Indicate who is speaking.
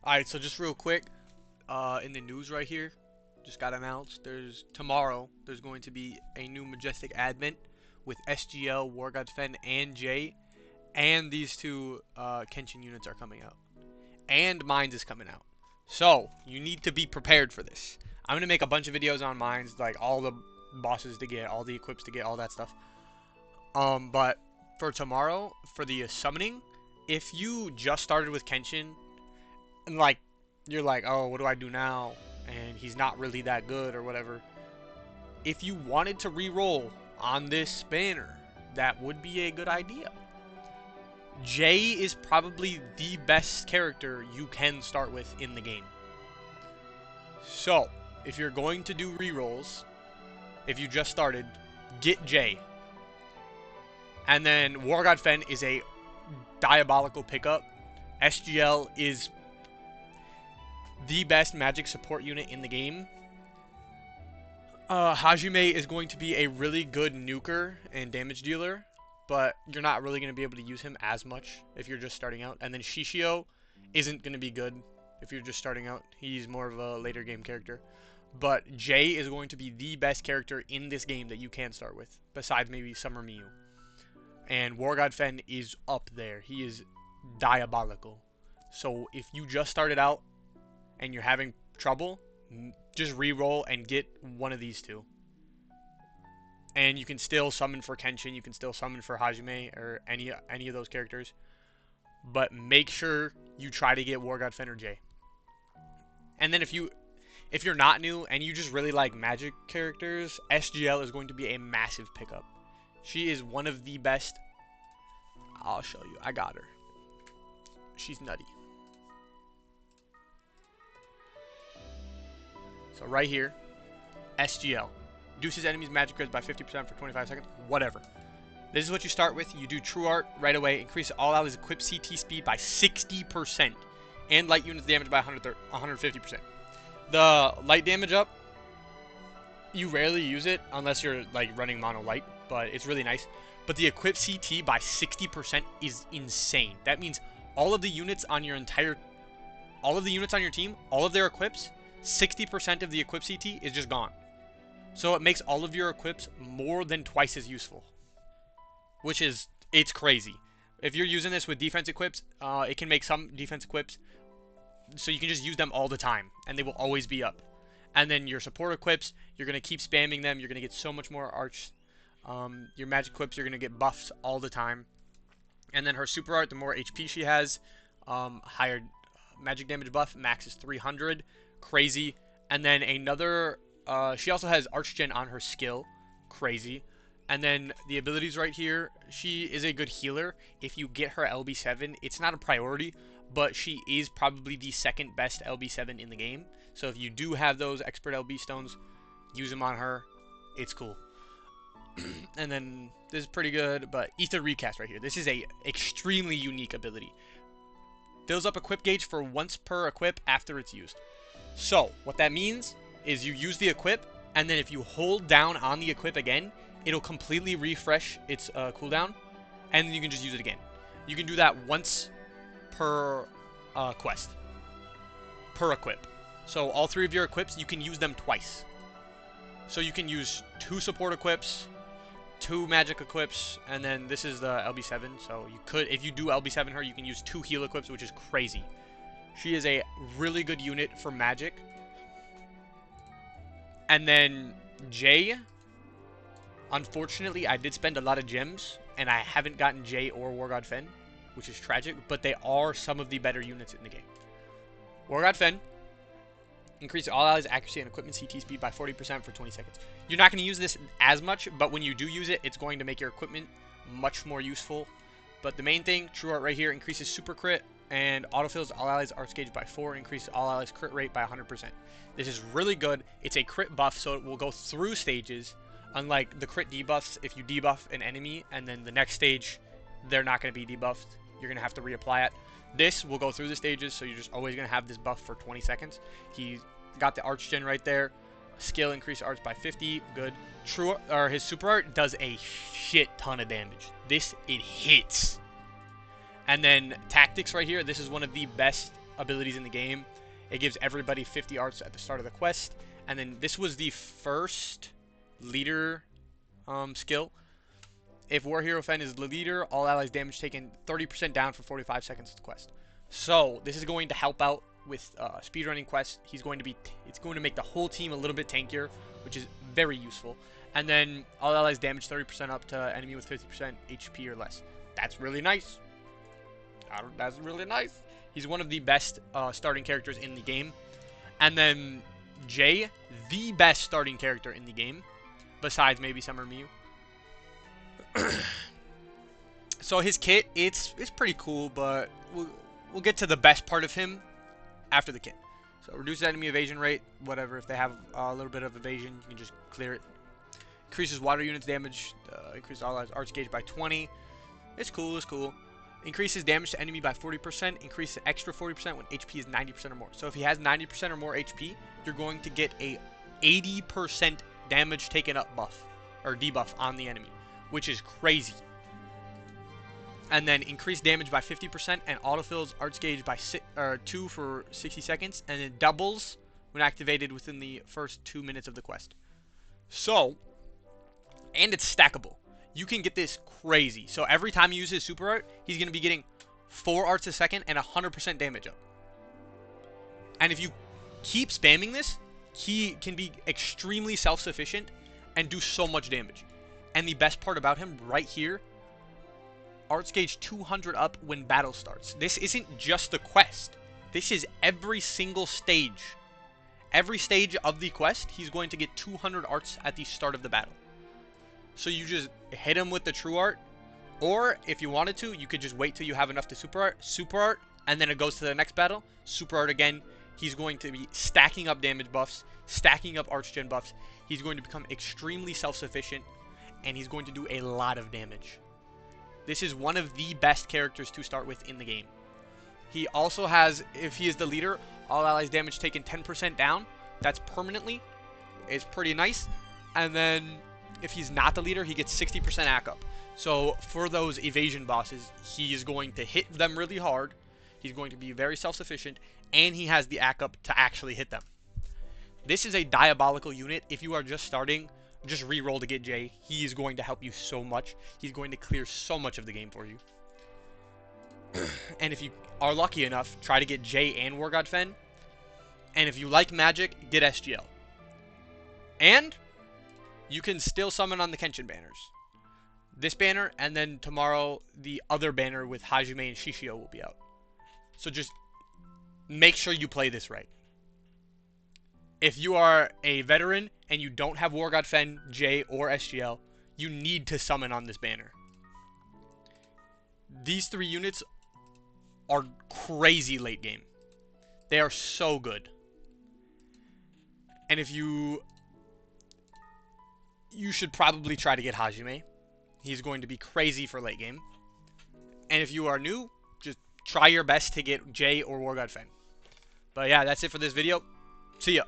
Speaker 1: Alright, so just real quick, in the news right here, just got announced, there's going to be a new Majestic Advent with SGL, War God Fen, and Jay, and these two Kenshin units are coming out. And Mines is coming out. So, you need to be prepared for this. I'm going to make a bunch of videos on Mines, like all the bosses to get, all the equips to get, all that stuff. But for tomorrow, for the summoning, if you just started with Kenshin, and like you're like, oh, what do I do now? And he's not really that good or whatever. If you wanted to re-roll on this banner, that would be a good idea. Jay is probably the best character you can start with in the game. So, if you're going to do re-rolls, if you just started, get Jay. And then War God Fen is a diabolical pickup. SGL is the best magic support unit in the game. Hajime is going to be a really good nuker and damage dealer, but you're not really going to be able to use him as much if you're just starting out. And then Shishio isn't going to be good if you're just starting out. He's more of a later game character. But Jay is going to be the best character in this game that you can start with, besides maybe Summer Miyu. And War God Fen is up there. He is diabolical. So if you just started out and you're having trouble, just re-roll and get one of these two. And you can still summon for Kenshin, you can still summon for Hajime or any of those characters. But make sure you try to get War God Fen or Jay. And then if you're not new and you just really like magic characters, SGL is going to be a massive pickup. She is one of the best. I'll show you. I got her. She's nutty. So right here, SGL. Reduces enemies' magic grids by 50% for 25 seconds. Whatever. This is what you start with. You do True Art right away. Increase all allies equipped CT speed by 60%. And light units damage by 150%. The light damage up, you rarely use it unless you're like running mono light, but it's really nice. But the equipped CT by 60% is insane. That means all of the units on your team, all of their equips, 60% of the equipped CT is just gone. So it makes all of your equips more than twice as useful. Which is, it's crazy. If you're using this with defense equips, it can make some defense equips so you can just use them all the time, and they will always be up. And then your support equips, you're going to keep spamming them, you're going to get so much more arch. Your magic equips, you're going to get buffs all the time. And then her super art, the more HP she has, higher magic damage buff, max is 300, crazy. And then another, she also has Archgen on her skill, crazy. And then the abilities right here, she is a good healer. If you get her LB7, it's not a priority, but she is probably the second best LB7 in the game. So if you do have those expert LB stones, use them on her. It's cool. And then this is pretty good, but Ether Recast right here. This is a extremely unique ability. Fills up equip gauge for once per equip after it's used. So what that means is you use the equip, and then if you hold down on the equip again, it'll completely refresh its cooldown, and then you can just use it again. You can do that once per quest, per equip. So all three of your equips, you can use them twice. So you can use 2 support equips, 2 magic equips, and then this is the LB7. So you could, if you do LB7 her, you can use 2 heal equips, which is crazy. She is a really good unit for magic. And then Jay, unfortunately, I did spend a lot of gems, and I haven't gotten Jay or War God Fen, which is tragic, but they are some of the better units in the game. War God Fen, increase all allies' accuracy and equipment CT speed by 40% for 20 seconds. You're not going to use this as much, but when you do use it, it's going to make your equipment much more useful. But the main thing, True Art right here, increases super crit and autofills all allies' arch gauge by 4, increases all allies' crit rate by 100%. This is really good. It's a crit buff, so it will go through stages, unlike the crit debuffs. If you debuff an enemy and then the next stage they're not going to be debuffed, you're going to have to reapply it. This will go through the stages, so you're just always going to have this buff for 20 seconds. He got the arch gen right there. Skill increase arch by 50, good. True, or his super art does a shit ton of damage. This, it hits. And then tactics right here, this is one of the best abilities in the game. It gives everybody 50 arts at the start of the quest. And then this was the first leader skill. If War Hero Fen is the leader, all allies damage taken 30% down for 45 seconds of the quest. So this is going to help out with speedrunning quests. It's going to make the whole team a little bit tankier, which is very useful. And then all allies damage 30% up to enemy with 50% HP or less. That's really nice. That's really nice. He's one of the best starting characters in the game. And then Jay, the best starting character in the game, besides maybe Summer Mew. So his kit, it's pretty cool, but we'll get to the best part of him after the kit. So reduces enemy evasion rate, whatever. If they have a little bit of evasion, you can just clear it. Increases water units damage, increases all allies arts gauge by 20. It's cool, it's cool. Increases damage to enemy by 40%, increases extra 40% when HP is 90% or more. So if he has 90% or more HP, you're going to get a 80% damage taken up buff, or debuff on the enemy, which is crazy. And then increase damage by 50% and autofills arts gauge by 2 for 60 seconds, and it doubles when activated within the first 2 minutes of the quest. So, and it's stackable. You can get this crazy. So every time you use his super art, he's going to be getting 4 arts a second and 100% damage up. And if you keep spamming this, he can be extremely self-sufficient and do so much damage. And the best part about him right here, arts gauge 200 up when battle starts. This isn't just the quest. This is every single stage. Every stage of the quest, he's going to get 200 arts at the start of the battle. So you just hit him with the true art, or if you wanted to, you could just wait till you have enough to super art, and then it goes to the next battle, super art again. He's going to be stacking up damage buffs, stacking up arch gen buffs. He's going to become extremely self-sufficient, and he's going to do a lot of damage. This is one of the best characters to start with in the game. He also has, if he is the leader, all allies damage taken 10% down. That's permanently. It's pretty nice. And then if he's not the leader, he gets 60% ACK up. So for those evasion bosses, he is going to hit them really hard. He's going to be very self-sufficient, and he has the ACK up to actually hit them. This is a diabolical unit. If you are just starting, just re-roll to get Jay. He is going to help you so much. He's going to clear so much of the game for you. And if you are lucky enough, try to get Jay and War God Fen. And if you like magic, get SGL. And you can still summon on the Kenshin banners. This banner, and then tomorrow the other banner with Hajime and Shishio will be out. So just make sure you play this right. If you are a veteran and you don't have War God Fen, Jay, or SGL, you need to summon on this banner. These 3 units are crazy late game. They are so good. And if you should probably try to get Hajime. He's going to be crazy for late game. And if you are new, just try your best to get Jay or War God Fen. But yeah, that's it for this video. See ya.